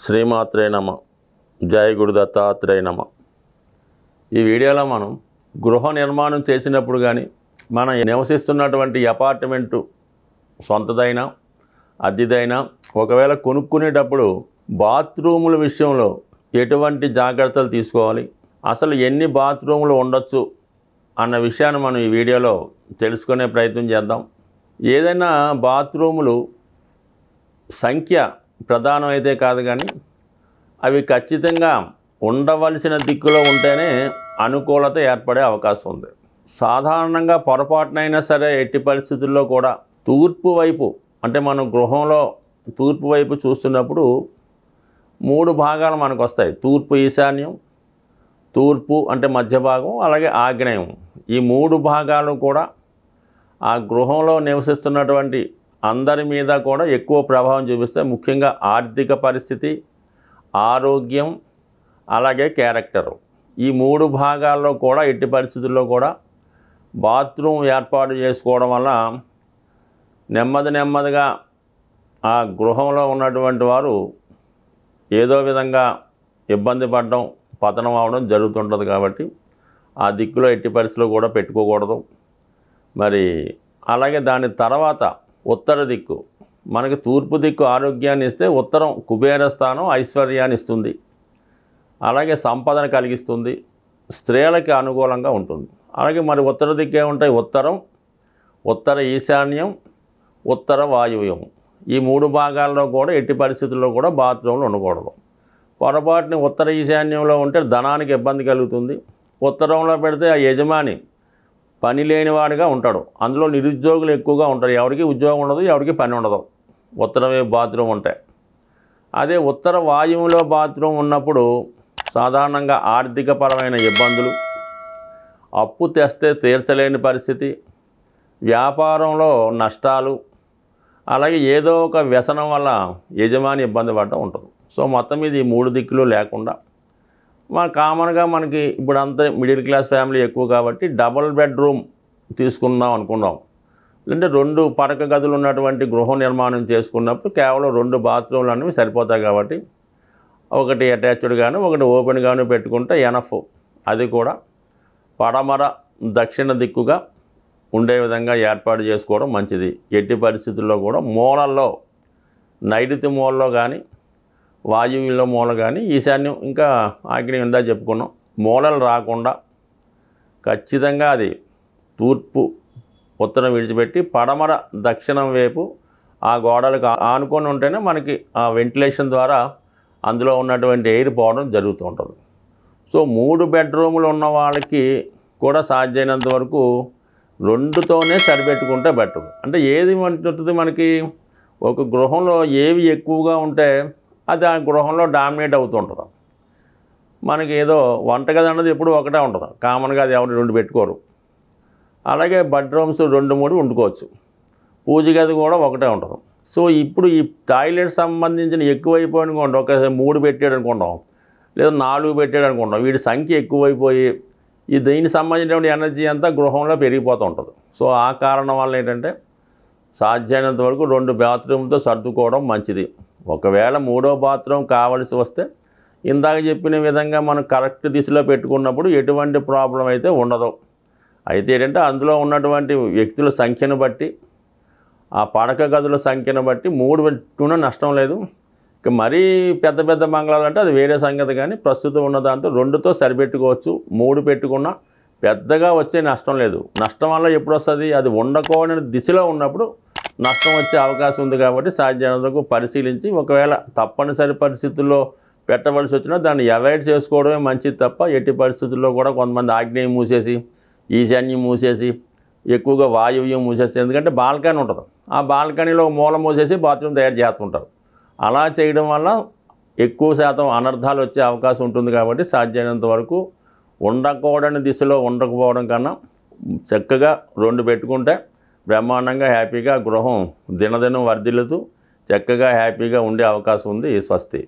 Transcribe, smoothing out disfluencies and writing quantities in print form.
శ్రీమాత్రే నమ. జయ గురు దత్తాత్రేయ నమ. ఈ వీడియోలో మనం గృహ నిర్మాణం చేసినప్పుడు కానీ మనం నివసిస్తున్నటువంటి అపార్ట్మెంటు సొంతదైనా అద్దెదైనా ఒకవేళ కొనుక్కునేటప్పుడు బాత్రూముల విషయంలో ఎటువంటి జాగ్రత్తలు తీసుకోవాలి, అసలు ఎన్ని బాత్రూములు ఉండొచ్చు అన్న విషయాన్ని మనం ఈ వీడియోలో తెలుసుకునే ప్రయత్నం చేద్దాం. ఏదైనా బాత్రూములు సంఖ్య ప్రధానమైతే కాదు కానీ అవి ఖచ్చితంగా ఉండవలసిన దిక్కులో ఉంటేనే అనుకూలత ఏర్పడే అవకాశం ఉంది. సాధారణంగా పొరపాటునైనా సరే ఎట్టి పరిస్థితుల్లో కూడా తూర్పు వైపు, అంటే మనం గృహంలో తూర్పు వైపు చూస్తున్నప్పుడు 3 భాగాలు మనకు వస్తాయి. తూర్పు ఈశాన్యం, తూర్పు అంటే మధ్య భాగం, అలాగే ఆగ్నేయం. ఈ 3 భాగాలు కూడా ఆ గృహంలో నివసిస్తున్నటువంటి అందరి మీద కూడా ఎక్కువ ప్రభావం చూపిస్తాయి. ముఖ్యంగా ఆర్థిక పరిస్థితి, ఆరోగ్యం, అలాగే క్యారెక్టరు. ఈ 3 భాగాల్లో కూడా ఎట్టి పరిస్థితుల్లో కూడా బాత్రూమ్ ఏర్పాటు చేసుకోవడం వల్ల నెమ్మదిగా ఆ గృహంలో ఉన్నటువంటి వారు ఏదో విధంగా ఇబ్బంది పడడం, పతనం అవడం జరుగుతుంటుంది. కాబట్టి ఆ దిక్కులో ఎట్టి పరిస్థితుల్లో కూడా పెట్టుకోకూడదు. మరి అలాగే దాని తర్వాత ఉత్తర దిక్కు, మనకి తూర్పు దిక్కు ఆరోగ్యాన్ని ఇస్తే ఉత్తరం కుబేర స్థానం ఐశ్వర్యాన్ని ఇస్తుంది, అలాగే సంపదను కలిగిస్తుంది, స్త్రీలకి అనుకూలంగా ఉంటుంది. అలాగే మరి ఉత్తర దిక్కు ఏముంటాయి? ఉత్తరం, ఉత్తర ఈశాన్యం, ఉత్తర వాయువ్యం. ఈ 3 భాగాల్లో కూడా ఎట్టి పరిస్థితుల్లో కూడా బాత్రూంలు ఉండకూడదు. పొరపాటుని ఉత్తర ఈశాన్యంలో ఉంటే ధనానికి ఇబ్బంది కలుగుతుంది. ఉత్తరంలో పెడితే ఆ యజమాని పని లేనివాడిగా ఉంటాడు. అందులో నిరుద్యోగులు ఎక్కువగా ఉంటారు. ఎవరికి ఉద్యోగం ఉండదు, ఎవరికి పని ఉండదు ఉత్తరమే బాత్రూమ్ ఉంటాయి. అదే ఉత్తర వాయువులో బాత్రూమ్ ఉన్నప్పుడు సాధారణంగా ఆర్థికపరమైన ఇబ్బందులు, అప్పు తెస్తే తీర్చలేని పరిస్థితి, వ్యాపారంలో నష్టాలు, అలాగే ఏదో ఒక వ్యసనం వల్ల యజమాని ఇబ్బంది పడటం ఉంటుంది. సో మొత్తం మీద ఈ 3 దిక్కులు లేకుండా కామన్గా మనకి ఇప్పుడు అంతా మిడిల్ క్లాస్ ఫ్యామిలీ ఎక్కువ కాబట్టి డబుల్ బెడ్రూమ్ తీసుకుందాం అనుకున్నాం. అంటే 2 పడక గదులు ఉన్నటువంటి గృహ నిర్మాణం చేసుకున్నప్పుడు కేవలం 2 బాత్రూమ్లు అనేవి సరిపోతాయి. కాబట్టి ఒకటి అటాచ్డ్ కానీ ఒకటి ఓపెన్ కానీ పెట్టుకుంటే ఎనఫ్. అది కూడా పడమర దక్షిణ దిక్కుగా ఉండే విధంగా ఏర్పాటు చేసుకోవడం మంచిది. ఎట్టి పరిస్థితుల్లో కూడా మూలల్లో, నైరుతి మూలలో కానీ వాయువ్యంలో మూల కానీ ఈశాన్యం ఇంకా ఆగ్నేయం ఇందా చెప్పుకున్నాం, మూలలు రాకుండా ఖచ్చితంగా అది తూర్పు ఉత్తరం విడిచిపెట్టి పడమర దక్షిణం వైపు ఆ గోడలకు ఆనుకొని ఉంటేనే మనకి ఆ వెంటిలేషన్ ద్వారా అందులో ఉన్నటువంటి ఎయిర్ పోవడం జరుగుతూ ఉంటుంది. సో 3 బెడ్రూములు ఉన్న వాళ్ళకి కూడా సాధ్యమైనంత వరకు 2తోనే సరిపెట్టుకుంటే బెటర్. అంటే ఏది ఉంటుంది మనకి ఒక గృహంలో ఏవి ఎక్కువగా ఉంటే అది ఆ గృహంలో డామినేట్ అవుతుంటుంది. మనకి ఏదో వంటగది అన్నది ఎప్పుడు ఒకటే ఉంటుంది. కామన్గా అది ఎవరు 2 పెట్టుకోరు. అలాగే బెడ్రూమ్స్ 2-3 వండుకోవచ్చు. పూజ గది కూడా ఒకటే ఉంటుంది. సో ఇప్పుడు ఈ టాయిలెట్ సంబంధించిన ఎక్కువైపోయిన కొంటాం, ఒక 3 పెట్టాడు అనుకుంటాం, లేదా 4 పెట్టాడు అనుకుంటాం. వీటి సంఖ్య ఎక్కువైపోయి ఈ దీనికి సంబంధించినటువంటి ఎనర్జీ అంతా గృహంలో పెరిగిపోతూ ఉంటుంది. సో ఆ కారణం వల్ల ఏంటంటే సాధ్యమైనంత వరకు 2 బాత్రూమ్తో సర్దుకోవడం మంచిది. ఒకవేళ 3వ బాత్రూమ్ కావాల్సి వస్తే ఇందాక చెప్పిన విధంగా మనం కరెక్ట్ దిశలో పెట్టుకున్నప్పుడు ఎటువంటి ప్రాబ్లం అయితే ఉండదు. అయితే ఏంటంటే అందులో ఉన్నటువంటి వ్యక్తుల సంఖ్యను బట్టి, ఆ పడక గదుల సంఖ్యను బట్టి 3 పెట్టుకున్నా నష్టం లేదు. ఇక మరీ పెద్ద పెద్ద బంగ్లాలు అంటే అది వేరే సంగతి. కానీ ప్రస్తుతం ఉన్న దాంతో 2తో సరిపెట్టుకోవచ్చు. 3 పెట్టుకున్నా పెద్దగా వచ్చే నష్టం లేదు. నష్టం వల్ల ఎప్పుడు వస్తుంది? అది ఉండకూడని దిశలో ఉన్నప్పుడు నష్టం వచ్చే అవకాశం ఉంది. కాబట్టి సాధ్యమైనంతకు పరిశీలించి ఒకవేళ తప్పనిసరి పరిస్థితుల్లో పెట్టవలసి వచ్చినా దాన్ని అవాయిడ్ చేసుకోవడమే మంచిది తప్ప ఎట్టి పరిస్థితుల్లో కూడా కొంతమంది ఆగ్నేయం మూసేసి, ఈశాన్యం మూసేసి, ఎక్కువగా వాయువ్యం మూసేసి, ఎందుకంటే బాల్కనీ ఉంటుంది, ఆ బాల్కనీలో మూల మూసేసి బాత్రూమ్ తయారు చేస్తుంటారు. అలా చేయడం వల్ల ఎక్కువ శాతం అనర్థాలు వచ్చే అవకాశం ఉంటుంది. కాబట్టి సాధ్యమైనంత వరకు ఉండకూడని దిశలో ఉండకపోవడం కన్నా చక్కగా 2 పెట్టుకుంటే బ్రహ్మాండంగా హ్యాపీగా గృహం దినదినం వర్ధిల్లుతూ చక్కగా హ్యాపీగా ఉండే అవకాశం ఉంది. స్వస్తి.